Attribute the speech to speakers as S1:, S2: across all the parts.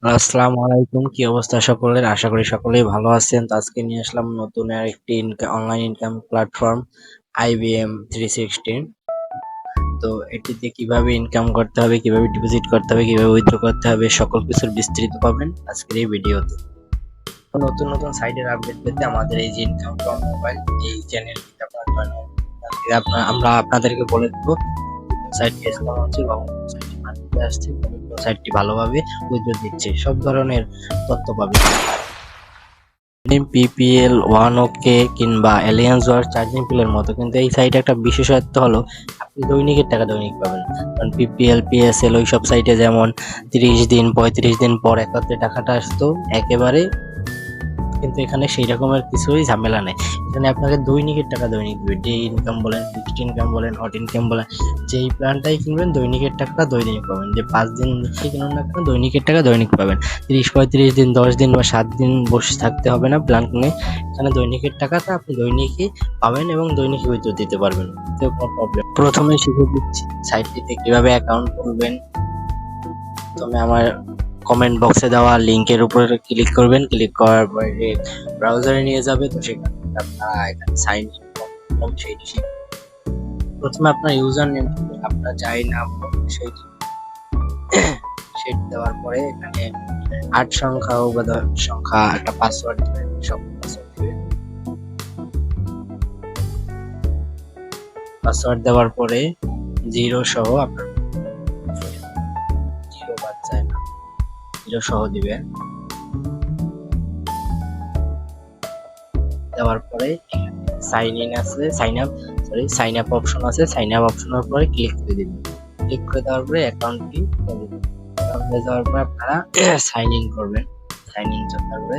S1: আসসালামু আলাইকুম, কি অবস্থা সকলের? আশা করি সকলেই ভালো আছেন। তো আজকে নিয়ে আসলাম নতুন আর একটি অনলাইন ইনকাম প্ল্যাটফর্ম IBM 360। তো এটিতে কিভাবে ইনকাম করতে হবে, কিভাবে ডিপোজিট করতে হবে, কিভাবে উইথড্র করতে হবে, সকল কিছুর বিস্তারিত পাবেন আজকের এই ভিডিওতে। তো নতুন নতুন সাইটের আপডেট পেতে আমাদের এই যে ইনকাম ফ্রম মোবাইল এই চ্যানেলটিতে আপনারা জয়েন হন। আমরা আপনাদেরকে বলে দেবো সাইটটি স্ক্যাম হচ্ছে বা সাইটটি মার্কেটে আসছে, সাইটটি ভালোভাবে উইথড্র দিচ্ছে, সব ধরনের তথ্য পাবেন। পিপিএল, ওয়ান ওকে কিংবা অ্যালিয়ান্স ওয়ার চার্জিং পিলের মতো, কিন্তু এই সাইটে একটা বিশেষত্ব হলো আপনি দৈনিকের টাকা দৈনিক পাবেন। কারণ পিপিএল, পিএসএল ওইসব সাইটে যেমন 30 দিন 35 দিন পর একাত্রে টাকাটা আসতো একেবারে, কিন্তু এখানে সেই রকমের কিছুই ঝামেলা নেই। এখানে আপনাকে দৈনিকের টাকা দৈনিক দিবে। ডে ইনকাম বলেন, ফিক্সড ইনকাম বলেন, হট ইনকাম বলেন, যেই প্ল্যানটাই কিনবেন দৈনিকের টাকা দৈনিক পাবেন। যে 5 দিন কিনুন না কেন দৈনিকের টাকা দৈনিক পাবেন। 30 35 দিন 10 দিন বা 7 দিন বসে থাকতে হবে না প্ল্যান কিনে। এখানে দৈনিকের টাকাটা আপনি দৈনিকই পাবেন এবং দৈনিকই উইথড্র দিতে পারবেন, এতে কোনো প্রবলেম। প্রথমে শিখে দিচ্ছি সাইটটিতে কিভাবে অ্যাকাউন্ট খুলবেন। প্রথমে আমার কমেন্ট বক্সে দেওয়া লিংকের উপর ক্লিক করবেন। ক্লিক করার পরে ব্রাউজারে নিয়ে যাবে, তো সেখানে আপনারা এখানে সাইন ইন করবেন। সেইটি প্রথমে আপনার ইউজার নেম আপনার যাই নাম সেইটি সেটি দেওয়ার পরে এখানে 8 সংখ্যা ও বা 10 সংখ্যা একটা পাসওয়ার্ড দিবেন। সব পাসওয়ার্ড দিবেন। পাসওয়ার্ড দেওয়ার পরে জিরো সহ আপনার জিরো বাদ যায় না, জিরো সহ দিবেন। দেওয়ার পরে সাইন ইন আছে, সাইন আপ অপশন আছে। সাইন আপ অপশনের পরে ক্লিক করে দিবেন। ক্লিক করে দেওয়ার পরে অ্যাকাউন্টটি অ্যাকাউন্টে যাওয়ার পরে আপনারা সাইন ইন করবেন। সাইন ইন তারপরে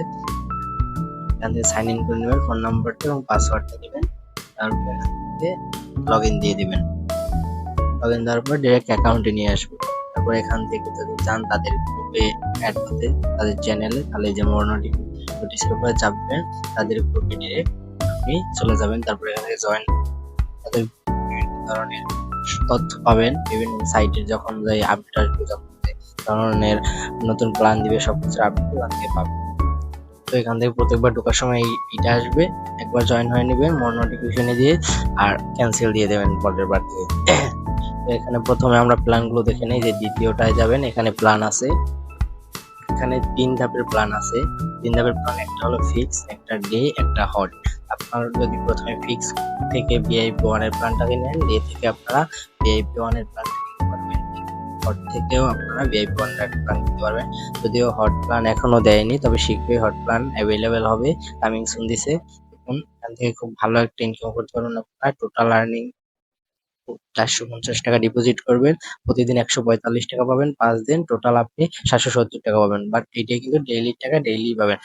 S1: এখান থেকে সাইন ইন করে নেবেন, ফোন নাম্বারটা এবং পাসওয়ার্ডটা দিবেন। তারপরে এখান থেকে লগ ইন দিয়ে দিবেন। লগ ইন দেওয়ার পর ডিরেক্ট অ্যাকাউন্টে নিয়ে আসবে। তারপর এখান থেকে যদি চান তাদের গ্রুপে অ্যাড করতে, তাদের চ্যানেলে, তাহলে যে মোর নোটিশের উপরে চাপবেন, তাদের গ্রুপে ডিরেক্ট আপনি চলে যাবেন। তারপরে এখানে জয়েন, তাদের বিভিন্ন ধরনের তথ্য পাবেন। বিভিন্ন সাইটের যখন যাই আপডেট আসবে, যখন ধরনের নতুন প্ল্যান দিবে সবকিছু আপডেট ওখান থেকে পাবেন। তো এখান থেকে প্রত্যেকবার ঢোকার সময় এইটা আসবে, একবার জয়েন হয়ে নেবেন মোর নোটিফিকেশনে দিয়ে, আর ক্যান্সেল দিয়ে দেবেন পরের বার থেকে। তো এখানে প্রথমে আমরা প্ল্যানগুলো দেখে নেই। যে দ্বিতীয়টায় যাবেন, এখানে প্ল্যান আছে, এখানে 3 ধাপের প্ল্যান আছে। 3 ধাপের প্ল্যান, একটা হলো ফিক্স, একটা ডে, একটা হট। আপনার যদি প্রথমে ফিক্স থেকে ভিআইপি ওয়ান এর প্ল্যানটাকে নেন, ডে থেকে আপনারা ভিআইপি ওয়ান এর প্ল্যানটা নিতে পারবেন, হট থেকেও আপনারা ভিআইপি ওয়ান এর প্ল্যান নিতে পারবেন। যদিও হট প্ল্যান এখনো দেয়নি, তবে শীঘ্রই হট প্ল্যান অ্যাভেলেবেল হবে, কামিং সুন দিছে। এখন এখান থেকে খুব ভালো একটা ইনকাম করতে পারবেন। আপনার টোটাল আর্নিং 450 টাকা ডিপোজিট করবেন, প্রতিদিন 145 টাকা পাবেন, 5 দিন টোটাল আপনি 770 টাকা পাবেন। বাট এটাই কিন্তু ডেইলি টাকা ডেইলি পাবেন।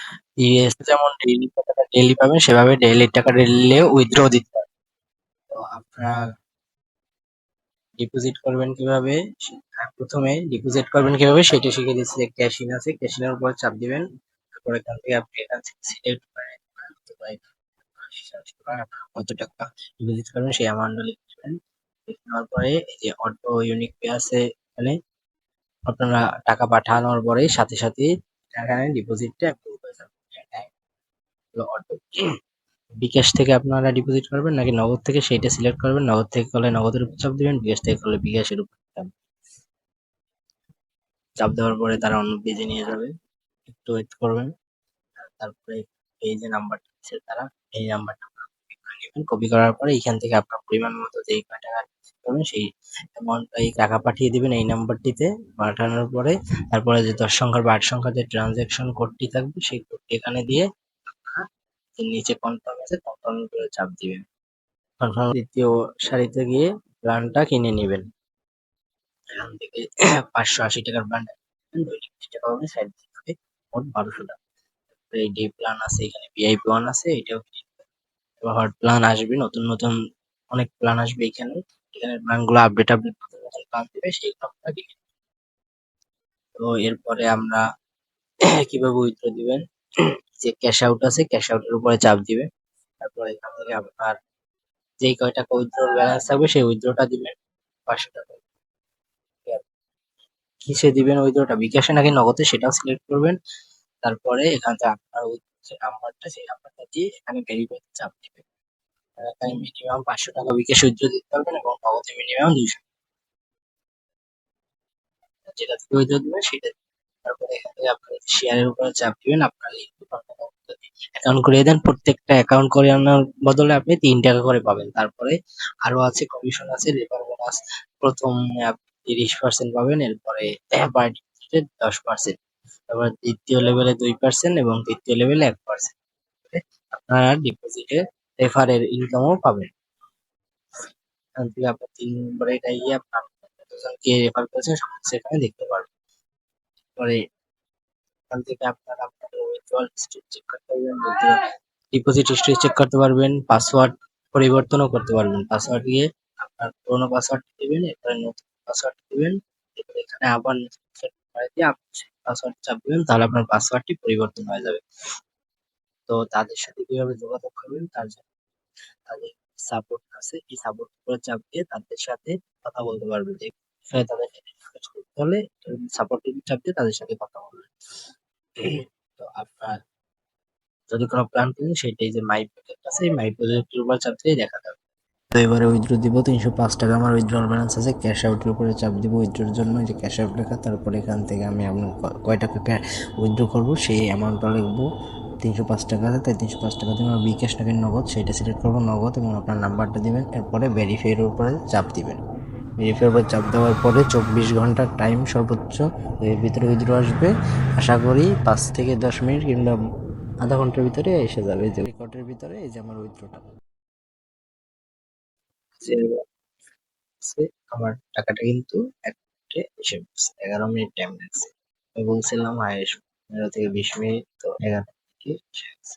S1: ইএস যেমন ডেইলি টাকাটা ডেইলি পাবেন, সেভাবে ডেইলি টাকা ডেইলি উইথড্র দিতে পারবেন। তো আপনারা ডিপোজিট করবেন কিভাবে, প্রথমে ডিপোজিট করবেন কিভাবে সেটা শিখে দিচ্ছি। যে ক্যাশ ইন আছে, ক্যাশ ইনের উপর চাপ দিবেন। তারপর এখান থেকে আপনি এখান থেকে সিলেক্ট করে কত টাকা ডিপোজিট করবেন সেই অ্যামাউন্ট লিখবেন। নেওয়ার পরে এই যে অটো ইউনিক পে আছে, এখানে আপনারা টাকা পাঠানোর পরে সাথে সাথে এখানে ডিপোজিটটা অ্যাপ্রুভ হয়ে যাবে। হলো অটো। বিকাশ থেকে আপনারা ডিপোজিট করবেন নাকি নগদ থেকে সেইটা সিলেক্ট করবেন। নগদ থেকে করলে নগদের উপর চাপ দিবেন, বিকাশ থেকে করলে বিকাশের উপর চাপ দেওয়ার পরে তারা অন্য পেজে নিয়ে যাবে, একটু ওয়েট করবেন। তারপরে এই যে নাম্বারটা দিচ্ছে তারা, এই নাম্বারটা নেবেন। কপি করার পরে এখান থেকে আপনার পরিমাণ মতো যেই কয় টাকা করবেন সেই অ্যামাউন্টটা এই টাকা পাঠিয়ে দিবেন এই নাম্বারটিতে। পাঠানোর পরে তারপরে যে 10 সংখ্যার বা 8 সংখ্যার যে ট্রানজ্যাকশন কোডটি থাকবে সেই কোডটি এখানে দিয়ে যে নিচে কনফার্ম আছে কনফার্ম করে চাপ দিবেন। কনফার্ম দ্বিতীয় সারিতে গিয়ে প্ল্যানটা কিনে নেবেন। এখান থেকে 580 টাকার প্ল্যান দৈনিক 20 টাকা পাবেন, সাইড থেকে মোট 1200 টাকা। এই ডে প্ল্যান আছে, এখানে ভিআইপি ওয়ান আছে, এটাও হট প্ল্যান আসবে, নতুন নতুন অনেক প্ল্যান আসবে এখানে। এখানে প্ল্যান গুলো আপডেট নতুন নতুন প্ল্যান দিবে, সেই প্ল্যানটা কিনে। তো এরপরে আমরা কিভাবে উইথড্র দিবেন, যে ক্যাশ আউট আছে ক্যাশ আউটের উপরে চাপ দিবে। তারপর এখান থেকে আপনার যেই কয় টাকা উইথড্র ব্যালেন্স থাকবে সেই উইথড্রটা দিবেন। 500 টাকা কিসে দিবেন উইথড্রটা, বিকাশে নাকি নগদে সেটাও সিলেক্ট করবেন। তারপরে এখান থেকে আপনার যে নাম্বারটা সেই নাম্বারটা দিয়ে এখানে ভেরিফাইতে চাপ দিবেন। এখানে মিনিমাম 500 টাকা বিকাশে উইথড্র দিতে পারবেন এবং নগদে মিনিমাম 200, যেটা থেকে উইথড্র দিবেন সেটা। তারপরে এখান থেকে আপনার শেয়ারের উপরে চাপ দিবেন, আপনার অ্যাকাউন্ট করিয়ে দেন। প্রত্যেকটা অ্যাকাউন্ট করানোর বদলে আপনি 3 টাকা করে পাবেন। তারপরে আরো আছে কমিশন আছে, রেফার বোনাস প্রথম 30% পাবেন, এরপরে পার ডিপোজিটে 10%, তারপর দ্বিতীয় লেভেলে 2% এবং তৃতীয় লেভেলে 1%। আপনারা ডিপোজিটে রেফারের ইনকামও পাবেন। এখান থেকে আপনার 3 নম্বরে এটা গিয়ে আপনার কতজনকে রেফার করেছেন সেখানে দেখতে পারবেন। পরে এখান থেকে আপনারা আপনাদের উইথড্রয়াল হিস্ট্রি চেক করতে পারবেন, ডিপোজিট হিস্ট্রি চেক করতে পারবেন, পাসওয়ার্ড পরিবর্তনও করতে পারবেন। পাসওয়ার্ড দিয়ে আপনার পুরোনো পাসওয়ার্ড দিবেন, এরপরে নতুন পাসওয়ার্ড দিবেন, এরপরে এখানে আবার নতুন পাসওয়ার্ড দিয়ে আপনি পাসওয়ার্ড চাপ দিবেন, তাহলে আপনার পাসওয়ার্ডটি পরিবর্তন হয়ে যাবে। তো তাদের সাথে কিভাবে যোগাযোগ করবেন তার জন্য তাদের সাপোর্ট আছে, এই সাপোর্ট উপরে চাপ দিয়ে তাদের সাথে কথা বলতে পারবেন। যে বিষয়ে তাদের সাথে ডিসকাস করতে হলে সাপোর্ট চাপ দিয়ে তাদের সাথে কথা বলবেন। তো আপনার যদি কোনো প্ল্যান করেন সেটাই যে মাই প্রজেক্ট আছে, এই মাই প্রজেক্টের উপর চাপ দিয়ে দেখা যাবে। তো এবারে উইথড্র দিব 305 টাকা, আমার উইথড্রল ব্যালেন্স আছে। ক্যাশ আউটের উপরে চাপ দিব উইথড্রোর জন্য, যে ক্যাশ আউট লেখা, তারপরে এখান থেকে আমি আপনার কয় টাকা উইথড্র করবো সেই অ্যামাউন্টটা লিখবো। 305 টাকা আছে, তাই 305 টাকা দিয়ে আমার বিকাশ নাকি নগদ সেটা সিলেক্ট করবো, নগদ, এবং আপনার নাম্বারটা দিবেন, এরপরে ভেরিফাইয়ের উপরে চাপ দিবেন। ভেরিফাইয়ের উপরে চাপ দেওয়ার পরে 24 ঘন্টার টাইম সর্বোচ্চ এর ভিতরে উইথড্র আসবে। আশা করি 5 থেকে 10 মিনিট কিংবা আধা ঘন্টার ভিতরে এসে যাবে। যে রেকর্ডের ভিতরে এই যে আমার উইথড্রটা যে আছে, আমার টাকাটা কিন্তু অ্যাকাউন্টে এসে পড়ছে। 11 মিনিট টাইম লাগছে। আমি বলছিলাম 15 থেকে 20 মিনিট, তো 11 থেকে এসে গেছে।